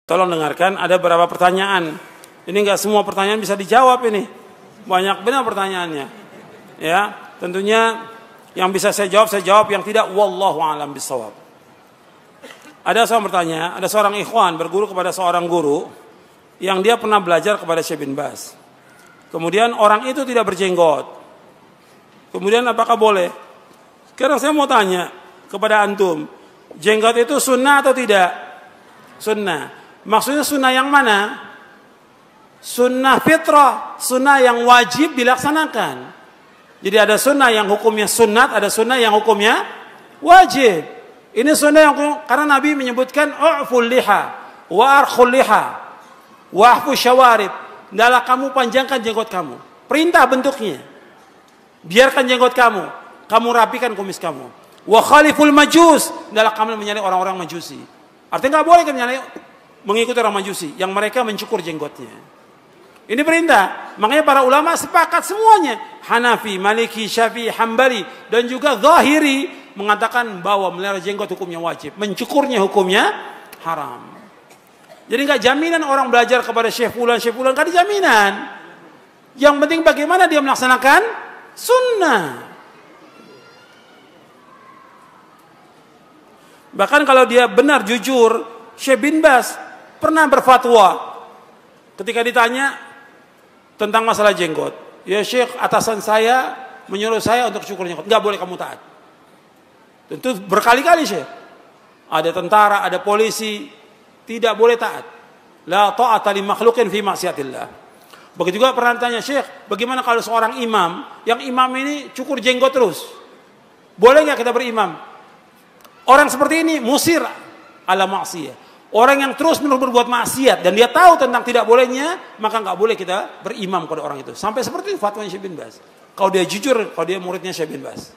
Tolong dengarkan, ada beberapa pertanyaan. Ini nggak semua pertanyaan bisa dijawab ini. Banyak benar pertanyaannya. Ya, tentunya yang bisa saya jawab, yang tidak wallahu a'lam bishawab. Ada seorang bertanya, ada seorang ikhwan berguru kepada seorang guru yang dia pernah belajar kepada Syekh bin Baz. Kemudian orang itu tidak berjenggot. Kemudian apakah boleh? Sekarang saya mau tanya kepada antum, jenggot itu sunnah atau tidak? Sunnah. Maksudnya sunnah yang mana? Sunnah fitrah, sunnah yang wajib dilaksanakan. Jadi ada sunnah yang hukumnya sunnat, ada sunnah yang hukumnya wajib. Ini sunnah yang karena Nabi menyebutkan u'ful liha wa arkhul liha wa ahfu syawarib. Hendaklah kamu panjangkan jenggot kamu. Perintah bentuknya. Biarkan jenggot kamu, kamu rapikan kumis kamu. Wa khaliful majus, hendaklah kamu menyalih orang-orang majusi. Artinya nggak boleh kamu menyalih mengikuti orang majusi yang mereka mencukur jenggotnya. Ini perintah. Makanya para ulama sepakat semuanya. Hanafi, Maliki, Syafi'i, Hambali dan juga Zahiri mengatakan bahwa melihara jenggot hukumnya wajib, mencukurnya hukumnya haram. Jadi nggak jaminan orang belajar kepada Syekh Fulan, nggak ada jaminan. Yang penting bagaimana dia melaksanakan sunnah. Bahkan kalau dia benar jujur, Syekh bin Baz pernah berfatwa ketika ditanya tentang masalah jenggot. Ya Syekh, atasan saya menyuruh saya untuk cukur jenggot. Nggak boleh kamu taat. Tentu berkali-kali Syekh. Ada tentara, ada polisi, tidak boleh taat. La ta'ata li makhluqin fi maksiatillah. Begitu juga pernah tanya Syekh, bagaimana kalau seorang imam, yang imam ini cukur jenggot terus? Boleh nggak kita berimam? Orang seperti ini musir ala maksiyah. Orang yang terus menerus berbuat maksiat dan dia tahu tentang tidak bolehnya, maka nggak boleh kita berimam kepada orang itu. Sampai seperti itu fatwanya Syekh bin Baz. Kalau dia jujur, kalau dia muridnya Syekh bin Baz.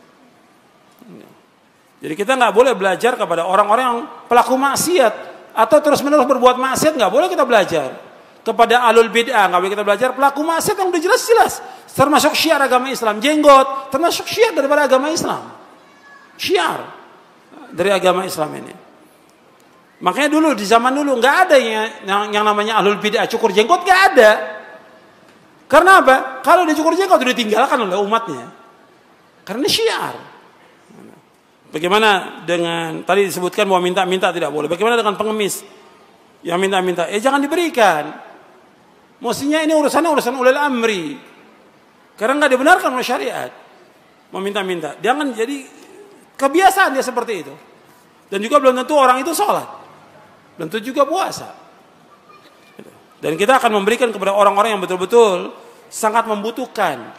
Jadi kita nggak boleh belajar kepada orang-orang yang pelaku maksiat atau terus menerus berbuat maksiat, nggak boleh kita belajar. Kepada alul bid'ah nggak boleh kita belajar. Pelaku maksiat yang udah jelas-jelas termasuk syiar agama Islam, jenggot termasuk syiar daripada agama Islam. Syiar dari agama Islam ini. Makanya dulu di zaman dulu nggak ada yang namanya ahlul bid'ah cukur jenggot, nggak ada. Karena apa? Kalau dia cukur jenggot sudah ditinggalkan oleh umatnya. Karena syiar. Bagaimana dengan tadi disebutkan bahwa minta-minta tidak boleh. Bagaimana dengan pengemis yang minta-minta? Jangan diberikan. Mestinya ini urusan ulil amri. Karena nggak dibenarkan oleh syariat. Meminta-minta. Jangan jadi kebiasaan dia seperti itu. Dan juga belum tentu orang itu sholat. Tentu juga puasa. Dan kita akan memberikan kepada orang-orang yang betul-betul sangat membutuhkan.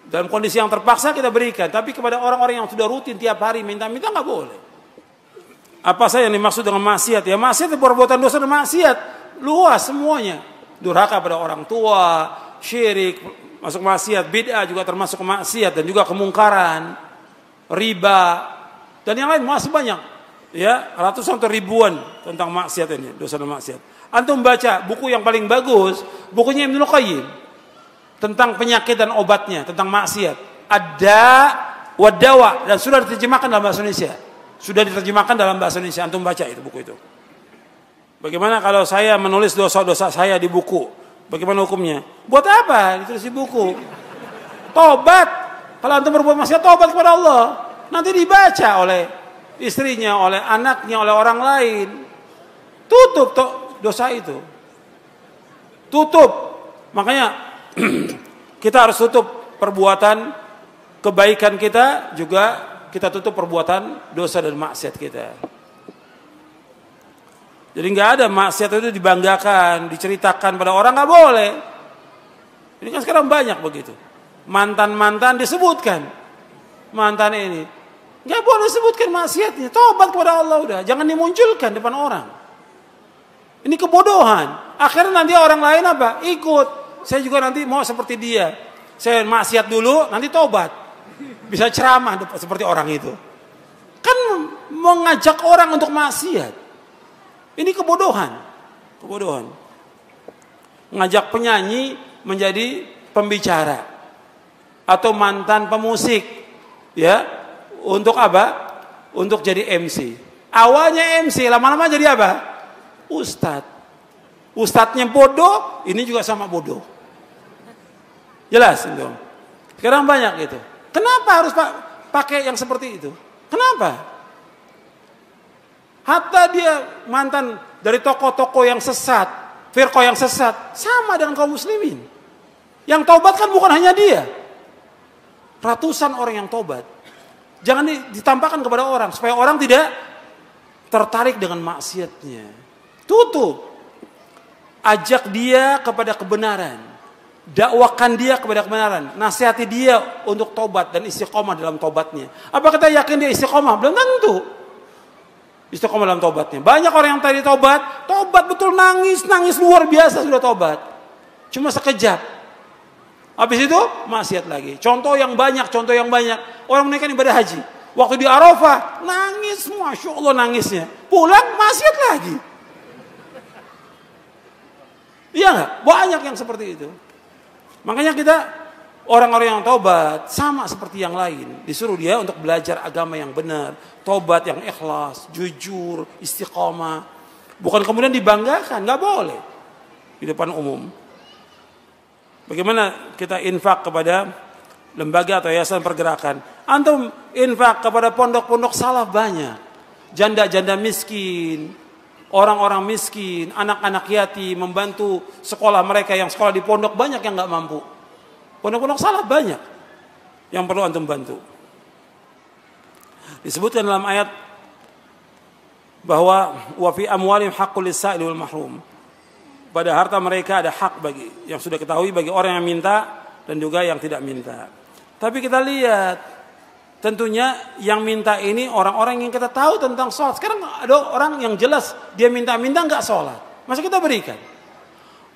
Dalam kondisi yang terpaksa kita berikan. Tapi kepada orang-orang yang sudah rutin tiap hari minta-minta nggak boleh. Apa saja yang dimaksud dengan maksiat? Ya maksiat itu perbuatan dosa dan maksiat. Luas semuanya. Durhaka pada orang tua, syirik, masuk maksiat, bid'ah juga termasuk maksiat. Dan juga kemungkaran, riba, dan yang lain masih banyak. Ya, ratusan atau ribuan tentang maksiat ini, dosa dan maksiat. Antum baca buku yang paling bagus, bukunya Ibnu Qayyim tentang penyakit dan obatnya, tentang maksiat. Ada wadawa dan sudah diterjemahkan dalam bahasa Indonesia. Sudah diterjemahkan dalam bahasa Indonesia. Antum baca itu buku itu. Bagaimana kalau saya menulis dosa-dosa saya di buku? Bagaimana hukumnya? Buat apa ditulis di buku? Tobat. Kalau antum berbuat maksiat, tobat kepada Allah. Nanti dibaca oleh istrinya, oleh anaknya, oleh orang lain. Tutup dosa itu. Tutup. Makanya kita harus tutup perbuatan kebaikan kita, juga kita tutup perbuatan dosa dan maksiat kita. Jadi nggak ada maksiat itu dibanggakan, diceritakan pada orang, nggak boleh. Ini kan sekarang banyak begitu. Mantan-mantan disebutkan. Mantan ini nggak boleh sebutkan maksiatnya. Tobat kepada Allah udah. Jangan dimunculkan depan orang. Ini kebodohan. Akhirnya nanti orang lain apa? Ikut. Saya juga nanti mau seperti dia. Saya maksiat dulu, nanti tobat. Bisa ceramah seperti orang itu. Kan mengajak orang untuk maksiat. Ini kebodohan. Kebodohan. Ngajak penyanyi menjadi pembicara. Atau mantan pemusik. Ya. Untuk apa? Untuk jadi MC. Awalnya MC, lama-lama jadi apa? Ustadz. Ustadznya bodoh, ini juga sama bodoh. Jelas itu. Sekarang banyak itu. Kenapa harus pakai yang seperti itu? Kenapa? Hatta dia mantan dari tokoh-tokoh yang sesat, firqah yang sesat, sama dengan kaum muslimin. Yang taubat kan bukan hanya dia. Ratusan orang yang taubat. Jangan ditampakkan kepada orang, supaya orang tidak tertarik dengan maksiatnya. Tutup. Ajak dia kepada kebenaran. Dakwakan dia kepada kebenaran. Nasihati dia untuk taubat dan istiqomah dalam taubatnya. Apa kita yakin dia istiqomah? Belum tentu. Istiqomah dalam taubatnya. Banyak orang yang tadi taubat betul nangis luar biasa sudah taubat. Cuma sekejap. Habis itu maksiat lagi. Contoh yang banyak. Orang menaikkan ibadah haji. Waktu di Arafah nangis, Masya Allah nangisnya. Pulang maksiat lagi. Iya nggak? Banyak yang seperti itu. Makanya kita orang-orang yang taubat sama seperti yang lain. Disuruh dia untuk belajar agama yang benar. Taubat yang ikhlas, jujur, istiqomah. Bukan kemudian dibanggakan, nggak boleh. Di depan umum. Bagaimana kita infak kepada lembaga atau yayasan pergerakan? Antum infak kepada pondok-pondok salaf banyak. Janda-janda miskin, orang-orang miskin, anak-anak yatim, membantu sekolah mereka yang sekolah di pondok banyak yang nggak mampu. Pondok-pondok salaf banyak yang perlu antum bantu. Disebutkan dalam ayat bahwa wa fi amwalihim haqqul lis-sa'il wal mahrum. Pada harta mereka ada hak bagi yang sudah ketahui bagi orang yang minta dan juga yang tidak minta. Tapi kita lihat tentunya yang minta ini orang-orang yang kita tahu tentang sholat. Sekarang ada orang yang jelas dia minta-minta nggak sholat. Masa kita berikan?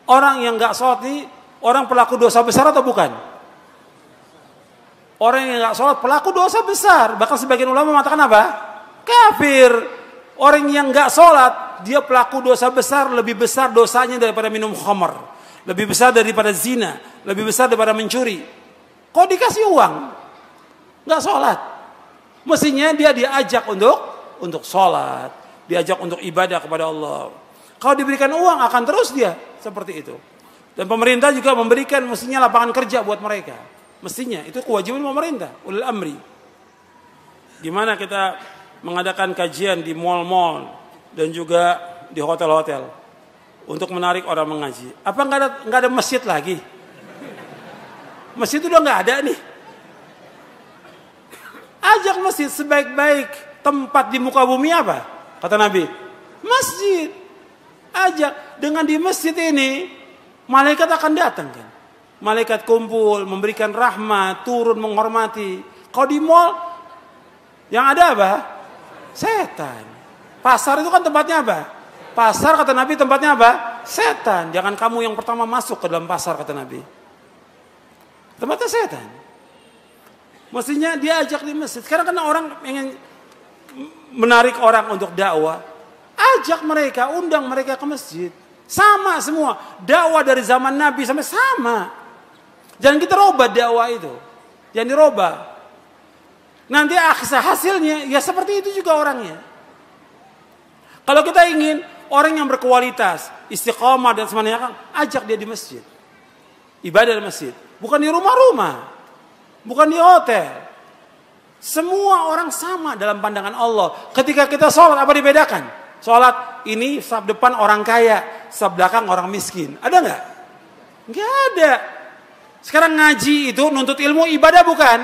Orang yang nggak sholat ini orang pelaku dosa besar atau bukan? Orang yang nggak sholat pelaku dosa besar. Bahkan sebagian ulama mengatakan apa? Kafir. Orang yang nggak sholat dia pelaku dosa besar, lebih besar dosanya daripada minum khamr, lebih besar daripada zina, lebih besar daripada mencuri. Kok dikasih uang? Nggak sholat. Mestinya dia diajak untuk sholat, diajak untuk ibadah kepada Allah. Kalau diberikan uang akan terus dia seperti itu. Dan pemerintah juga memberikan mestinya lapangan kerja buat mereka. Mestinya itu kewajiban pemerintah, ulil amri. Gimana kita mengadakan kajian di mal-mal dan juga di hotel-hotel untuk menarik orang mengaji. Apa nggak ada masjid lagi? Masjid udah nggak ada nih. Ajak masjid sebaik-baik tempat di muka bumi apa? Kata Nabi, masjid. Ajak dengan di masjid ini malaikat akan datang kan? Malaikat kumpul memberikan rahmat, turun menghormati. Kalau di mal yang ada apa? Setan. Pasar itu kan tempatnya apa? Pasar kata Nabi tempatnya apa? Setan. Jangan kamu yang pertama masuk ke dalam pasar kata Nabi. Tempatnya setan. Mestinya dia ajak di masjid. Sekarang kan orang ingin menarik orang untuk dakwah. Ajak mereka, undang mereka ke masjid. Sama semua. Dakwah dari zaman Nabi sampai sama. Jangan kita robah dakwah itu. Jangan dirobah. Nanti hasilnya ya seperti itu juga orangnya. Kalau kita ingin orang yang berkualitas, istiqomah dan semuanya, ajak dia di masjid. Ibadah di masjid. Bukan di rumah-rumah. Bukan di hotel. Semua orang sama dalam pandangan Allah. Ketika kita sholat, apa dibedakan? Sholat ini saf depan orang kaya, saf belakang orang miskin. Ada nggak? Nggak ada. Sekarang ngaji itu nuntut ilmu ibadah bukan?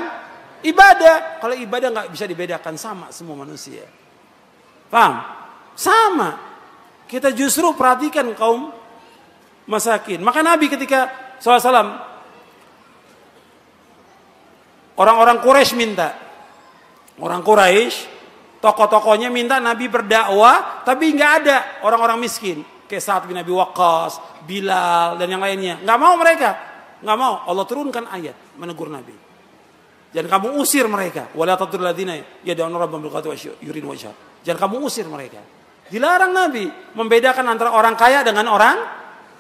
Ibadah. Kalau ibadah nggak bisa dibedakan, sama semua manusia. Paham? Sama. Kita justru perhatikan kaum masakin. Maka Nabi ketika SAW, orang-orang Quraisy minta. Orang Quraisy, tokoh-tokohnya minta Nabi berdakwah, tapi nggak ada orang-orang miskin. Kayak Sa'ad bin Abi Waqqas, Bilal, dan yang lainnya. Nggak mau mereka. Nggak mau. Allah turunkan ayat menegur Nabi. Jangan kamu usir mereka. Wala tatrul ladzina yad'una rabbahum bil ghadati yuridun wajha. Jangan kamu usir mereka. Dilarang Nabi membedakan antara orang kaya dengan orang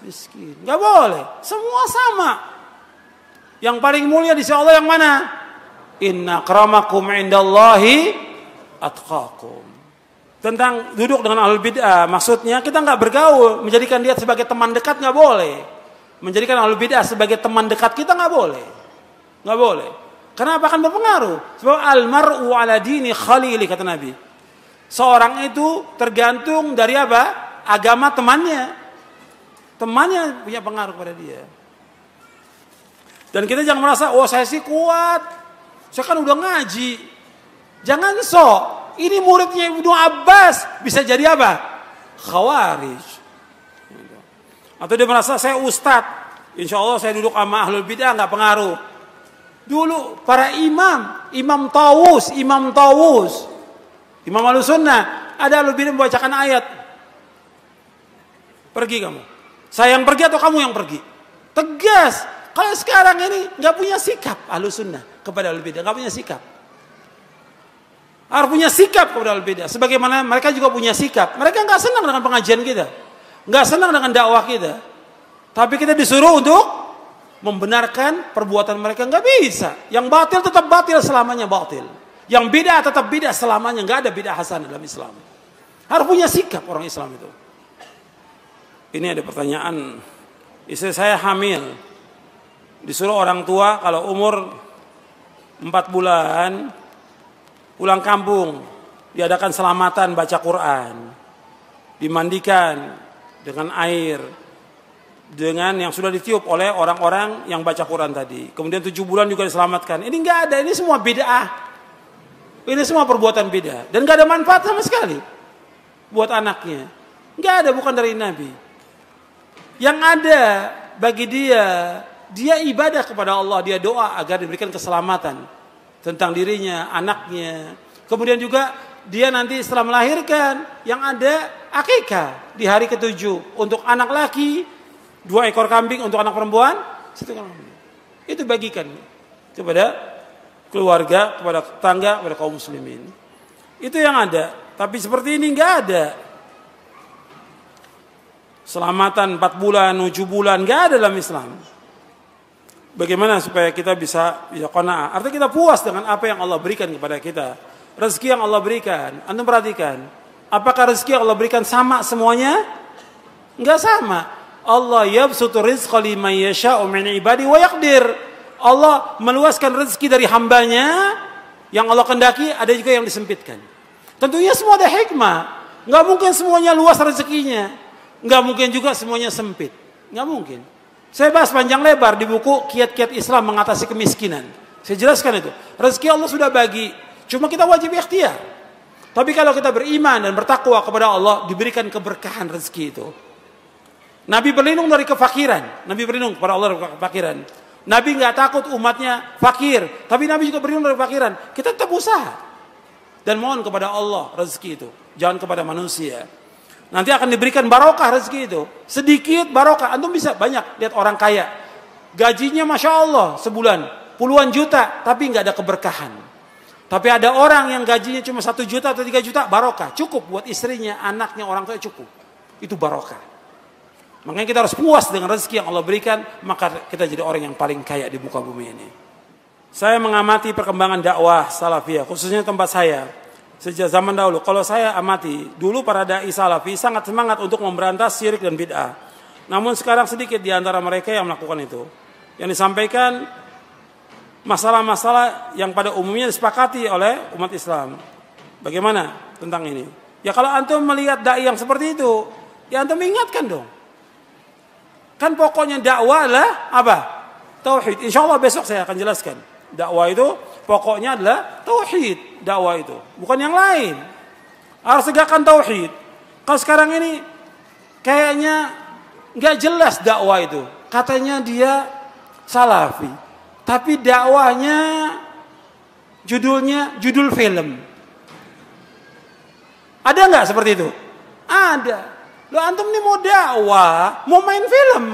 miskin. Enggak boleh. Semua sama. Yang paling mulia di sisi Allah yang mana? Inna akramakum indallahi atqakum. tentang duduk dengan ahlul bid'ah, maksudnya kita nggak bergaul, menjadikan dia sebagai teman dekat nggak boleh. Menjadikan ahlul bid'ah sebagai teman dekat kita nggak boleh, nggak boleh. Kenapa? Akan berpengaruh. Sebab al-mar'u ala dini khalili, kata Nabi. Seorang itu tergantung dari apa? Agama temannya. Temannya punya pengaruh pada dia. Dan kita jangan merasa, oh saya sih kuat, saya kan udah ngaji. Jangan sok. Ini muridnya Ibnu Abbas, bisa jadi apa? Khawarij. Atau dia merasa saya ustadz, insya Allah saya duduk sama ahlul bid'ah nggak pengaruh. Dulu para Imam Tawus, Imam Ahlus Sunnah, ada ahlul bid'ah membacakan ayat. Pergi kamu. Saya yang pergi atau kamu yang pergi? Tegas. Kalau sekarang ini nggak punya sikap Ahlus Sunnah kepada ahlul bid'ah, nggak punya sikap. Harus punya sikap kepada ahlul bid'ah. Sebagaimana mereka juga punya sikap. Mereka nggak senang dengan pengajian kita, nggak senang dengan dakwah kita. Tapi kita disuruh untuk membenarkan perbuatan mereka, nggak bisa. Yang batil tetap batil selamanya batil. Yang bid'ah tetap bid'ah selamanya, nggak ada bid'ah hasanah dalam Islam. Harus punya sikap orang Islam itu. Ini ada pertanyaan. Istri saya hamil. Disuruh orang tua kalau umur 4 bulan pulang kampung, diadakan selamatan baca Quran, dimandikan dengan air, dengan yang sudah ditiup oleh orang-orang yang baca Quran tadi. Kemudian 7 bulan juga diselamatkan. Ini nggak ada, ini semua bid'ah. Ini semua perbuatan bid'ah dan nggak ada manfaat sama sekali buat anaknya. Nggak ada, bukan dari Nabi. Yang ada bagi dia ibadah kepada Allah, dia doa agar diberikan keselamatan tentang dirinya, anaknya. Kemudian juga dia nanti setelah melahirkan, yang ada akikah di hari ke-7 untuk anak laki, 2 ekor kambing untuk anak perempuan, 1 ekor kambing. Itu bagikan kepada keluarga, kepada tetangga, kepada kaum muslimin. Itu yang ada. Tapi seperti ini nggak ada. Selamatan 4 bulan, 7 bulan, nggak ada dalam Islam. Bagaimana supaya kita bisa qanaah? Artinya kita puas dengan apa yang Allah berikan kepada kita. Rezeki yang Allah berikan. Antum perhatikan. Apakah rezeki yang Allah berikan sama semuanya? Enggak sama. Allah yabsutu rizqa liman yasha'u min ibadi wa yaqdir. Allah meluaskan rezeki dari hambanya yang Allah kendaki, ada juga yang disempitkan. Tentunya semua ada hikmah. Enggak mungkin semuanya luas rezekinya. Enggak mungkin juga semuanya sempit. Enggak mungkin. Saya bahas panjang lebar di buku Kiat-Kiat Islam Mengatasi Kemiskinan. Saya jelaskan itu. Rezeki Allah sudah bagi. Cuma kita wajib ikhtiar. Tapi kalau kita beriman dan bertakwa kepada Allah, diberikan keberkahan rezeki itu. Nabi berlindung dari kefakiran. Nabi berlindung kepada Allah dari kefakiran. Nabi nggak takut umatnya fakir. Tapi Nabi juga berlindung dari kefakiran. Kita tetap usaha. Dan mohon kepada Allah rezeki itu. Jangan kepada manusia. Nanti akan diberikan barokah rezeki itu. Sedikit barokah. Antum bisa banyak lihat orang kaya. Gajinya Masya Allah sebulan. Puluhan juta. Tapi nggak ada keberkahan. Tapi ada orang yang gajinya cuma 1 juta atau 3 juta. Barokah. Cukup buat istrinya, anaknya, orang tua cukup. Itu barokah. Makanya kita harus puas dengan rezeki yang Allah berikan. Maka kita jadi orang yang paling kaya di muka bumi ini. Saya mengamati perkembangan dakwah salafiyah. Khususnya tempat saya. Sejak zaman dahulu, kalau saya amati, dulu para da'i salafi sangat semangat untuk memberantas syirik dan bid'ah. Namun sekarang sedikit di antara mereka yang melakukan itu. Yang disampaikan masalah-masalah yang pada umumnya disepakati oleh umat Islam. Bagaimana tentang ini? Ya kalau antum melihat da'i yang seperti itu, ya antum ingatkan dong. Kan pokoknya dakwah adalah apa? Tauhid. Insya Allah besok saya akan jelaskan. Dakwah itu pokoknya adalah tauhid, dakwah itu, bukan yang lain. Harus tegakkan tauhid. Kalau sekarang ini kayaknya nggak jelas dakwah itu. Katanya dia salafi, tapi dakwahnya judul film. Ada nggak seperti itu? Ada. Lo antum ini mau dakwah, mau main film?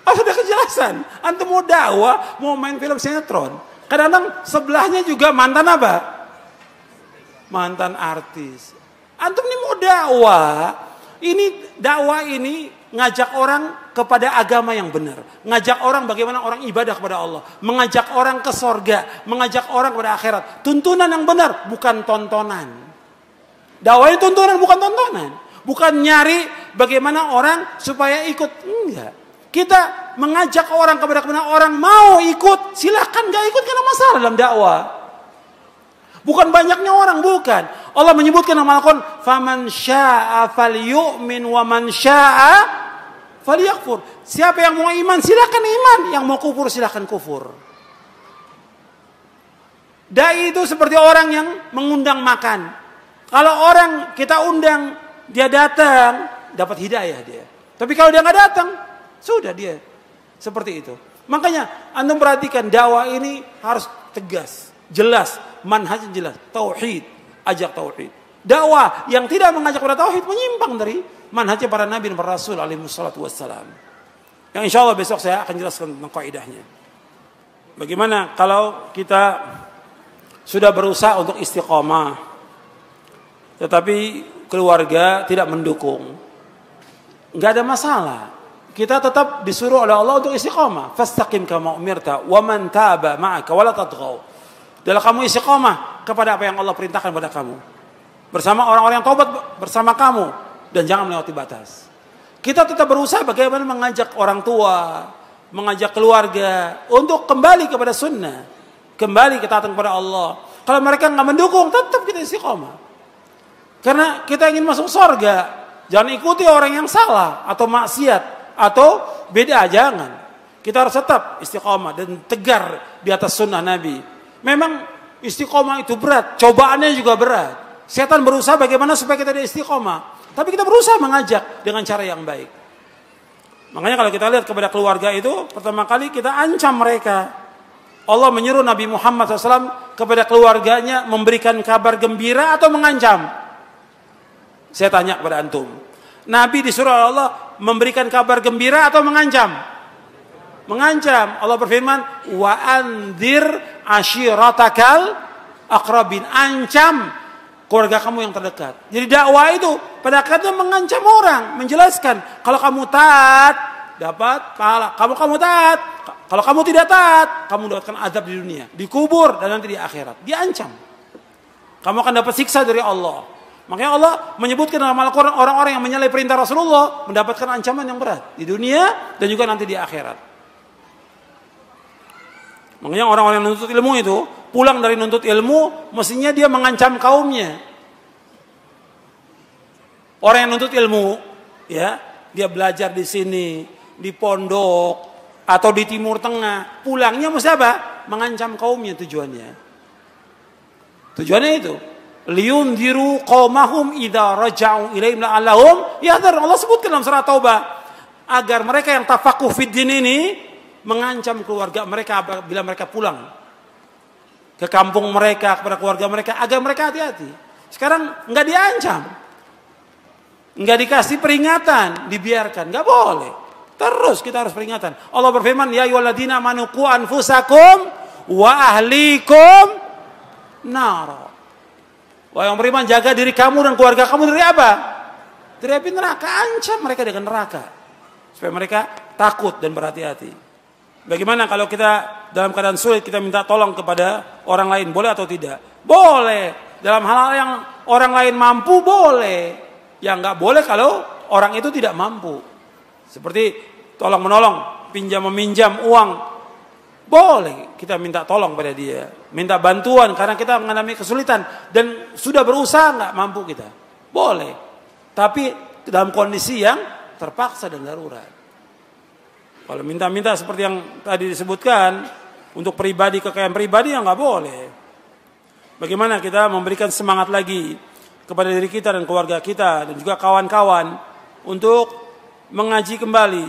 Oh, sudah kejelasan. Antum mau dakwah, mau main film sinetron. Kadang-kadang sebelahnya juga mantan apa? Mantan artis. Antum ini mau dakwah. Ini dakwah ini ngajak orang kepada agama yang benar. Ngajak orang bagaimana orang ibadah kepada Allah. Mengajak orang ke sorga. Mengajak orang kepada akhirat. Tuntunan yang benar, bukan tontonan. Dakwah itu tuntunan, bukan tontonan. Bukan nyari bagaimana orang supaya ikut. Enggak. Kita mengajak orang kepada kebenaran, orang mau ikut, silahkan, gak ikut, karena masalah dalam dakwah. Bukan banyaknya orang, bukan. Allah menyebutkan dalam Al-Quran, faman syaa falyu'min wa man syaa falyakfur. Siapa yang mau iman, silahkan iman. Yang mau kufur, silahkan kufur. Dai itu seperti orang yang mengundang makan. Kalau orang kita undang, dia datang, dapat hidayah dia. Tapi kalau dia nggak datang, sudah dia seperti itu. Makanya antum perhatikan, dakwah ini harus tegas, jelas, manhaj jelas, tauhid, ajak tauhid. Dakwah yang tidak mengajak pada tauhid menyimpang dari manhajnya para nabi dan para rasul alaihi wassalatu wassalam. Yang insya Allah besok saya akan jelaskan tentang kaidahnya. Bagaimana kalau kita sudah berusaha untuk istiqamah, tetapi keluarga tidak mendukung, nggak ada masalah. Kita tetap disuruh oleh Allah untuk istiqamah. Fastaqim kama umirta wa man taba ma'aka wa la tadghaw. Dalam kamu istiqamah kepada apa yang Allah perintahkan pada kamu. Bersama orang-orang yang taubat bersama kamu, dan jangan melewati batas. Kita tetap berusaha bagaimana mengajak orang tua, mengajak keluarga untuk kembali kepada sunnah, kembali ketaatan kepada Allah. Kalau mereka nggak mendukung, tetap kita istiqamah. Karena kita ingin masuk surga. Jangan ikuti orang yang salah atau maksiat atau beda, jangan. Kita harus tetap istiqamah dan tegar di atas sunnah Nabi. Memang istiqamah itu berat, cobaannya juga berat. Setan berusaha bagaimana supaya kita istiqamah. Tapi kita berusaha mengajak dengan cara yang baik. Makanya kalau kita lihat kepada keluarga itu, pertama kali kita ancam mereka. Allah menyuruh Nabi Muhammad SAW kepada keluarganya memberikan kabar gembira atau mengancam. Saya tanya kepada antum. Nabi disuruh Allah memberikan kabar gembira atau mengancam? Mengancam. Allah berfirman, wa anzir ashiratakal aqrabin. Ancam keluarga kamu yang terdekat. Jadi dakwah itu pada akhirnya mengancam orang, menjelaskan kalau kamu taat dapat pahala, kamu taat, kalau kamu tidak taat kamu dapatkan azab di dunia, di kubur, dan nanti di akhirat. Diancam. Kamu akan dapat siksa dari Allah. Makanya Allah menyebutkan dalam Al-Quran orang-orang yang menyalahi perintah Rasulullah mendapatkan ancaman yang berat di dunia dan juga nanti di akhirat. Makanya orang-orang yang menuntut ilmu itu pulang dari nuntut ilmu, mestinya dia mengancam kaumnya. Orang yang nuntut ilmu, ya, dia belajar di sini, di pondok atau di Timur Tengah, pulangnya mesti apa? Mengancam kaumnya tujuannya. Tujuannya itu, liyunziru qaumahum idza raja'u ilaihim la'allahum yahdharun. Allah sebutkan dalam surah Taubah agar mereka yang tafakuh fid din ini mengancam keluarga mereka bila mereka pulang ke kampung mereka, kepada keluarga mereka, agar mereka hati-hati. Sekarang nggak diancam, nggak dikasih peringatan, dibiarkan, nggak boleh. Terus kita harus peringatan. Allah berfirman, ya ayyuhalladzina amanu qu anfusakum wa ahlikum nar. Wahai yang beriman, jaga diri kamu dan keluarga kamu dari apa? Dari api neraka. Ancam mereka dengan neraka supaya mereka takut dan berhati-hati. Bagaimana kalau kita dalam keadaan sulit kita minta tolong kepada orang lain, boleh atau tidak? Boleh. Dalam hal-hal yang orang lain mampu, boleh. Yang nggak boleh kalau orang itu tidak mampu. Seperti tolong menolong, pinjam meminjam uang, boleh kita minta tolong pada dia, minta bantuan karena kita mengalami kesulitan dan sudah berusaha nggak mampu kita, boleh. Tapi dalam kondisi yang terpaksa dan darurat. Kalau minta-minta seperti yang tadi disebutkan untuk pribadi, kekayaan pribadi, yang nggak boleh. Bagaimana kita memberikan semangat lagi kepada diri kita dan keluarga kita dan juga kawan-kawan untuk mengaji kembali.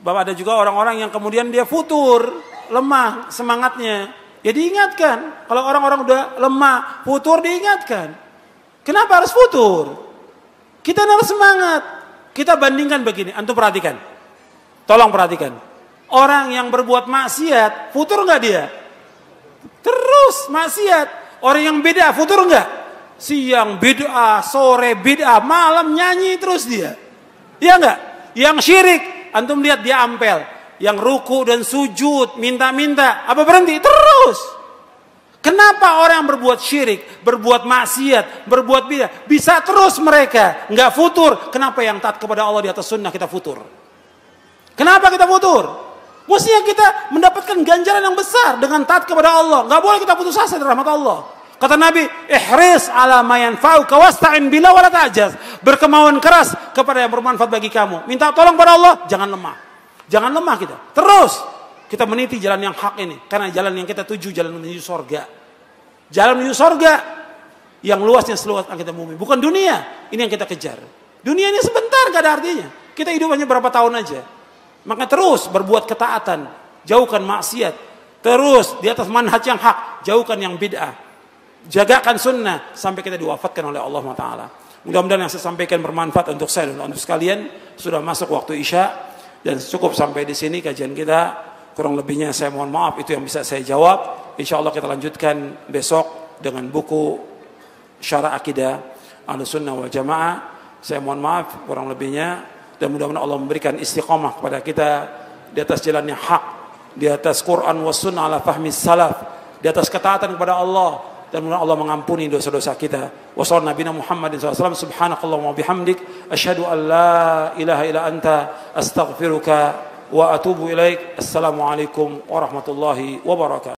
Bahwa ada juga orang-orang yang kemudian dia futur, lemah semangatnya. Ya diingatkan. Kalau orang-orang udah lemah, futur, diingatkan. Kenapa harus futur? Kita harus semangat. Kita bandingkan begini, antum perhatikan. Tolong perhatikan. Orang yang berbuat maksiat, futur enggak dia? Terus maksiat. Orang yang bid'ah, futur enggak? Siang bid'ah, sore bid'ah, malam nyanyi terus dia. Iya enggak? Yang syirik, antum lihat dia ampel. Yang ruku dan sujud, minta-minta, apa berhenti? Terus. Kenapa orang yang berbuat syirik, berbuat maksiat, berbuat bidah, bisa terus mereka nggak futur? Kenapa yang taat kepada Allah di atas sunnah kita futur? Kenapa kita futur? Mestinya kita mendapatkan ganjaran yang besar dengan taat kepada Allah. Nggak boleh kita putus asa dari rahmat Allah. Kata Nabi, ihris ala ma yanfa'uka wasta'in billah wala ta'jaz. Berkemauan keras kepada yang bermanfaat bagi kamu. Minta tolong pada Allah, jangan lemah. Jangan lemah kita. Terus kita meniti jalan yang hak ini. Karena jalan yang kita tuju, jalan menuju sorga. Jalan menuju sorga yang luasnya seluas langit dan bumi. Bukan dunia. Ini yang kita kejar. Dunia ini sebentar, gak ada artinya. Kita hidup hanya berapa tahun aja. Maka terus berbuat ketaatan. Jauhkan maksiat. Terus di atas manhaj yang hak. Jauhkan yang bid'ah. Jagakan sunnah. Sampai kita diwafatkan oleh Allah Ta'ala. Mudah-mudahan yang saya sampaikan bermanfaat untuk saya dan untuk sekalian. Sudah masuk waktu Isya. Dan cukup sampai di sini kajian kita. Kurang lebihnya saya mohon maaf, itu yang bisa saya jawab. Insya Allah kita lanjutkan besok dengan buku Syarah Akidah Ahlussunnah wal Jamaah. Saya mohon maaf kurang lebihnya, dan mudah-mudahan Allah memberikan istiqamah kepada kita di atas jalan yang hak, di atas Quran was sunnah ala fahmi salaf, di atas ketaatan kepada Allah, dan mudah-mudahan Allah mengampuni dosa-dosa kita. Wassallallahu nabiyana Muhammadin sallallahu alaihi wasallam, subhanakallahumma wa bihamdik, asyhadu an la ilaha illa anta, astaghfiruka wa atubu ilaik. Assalamualaikum warahmatullahi wabarakatuh.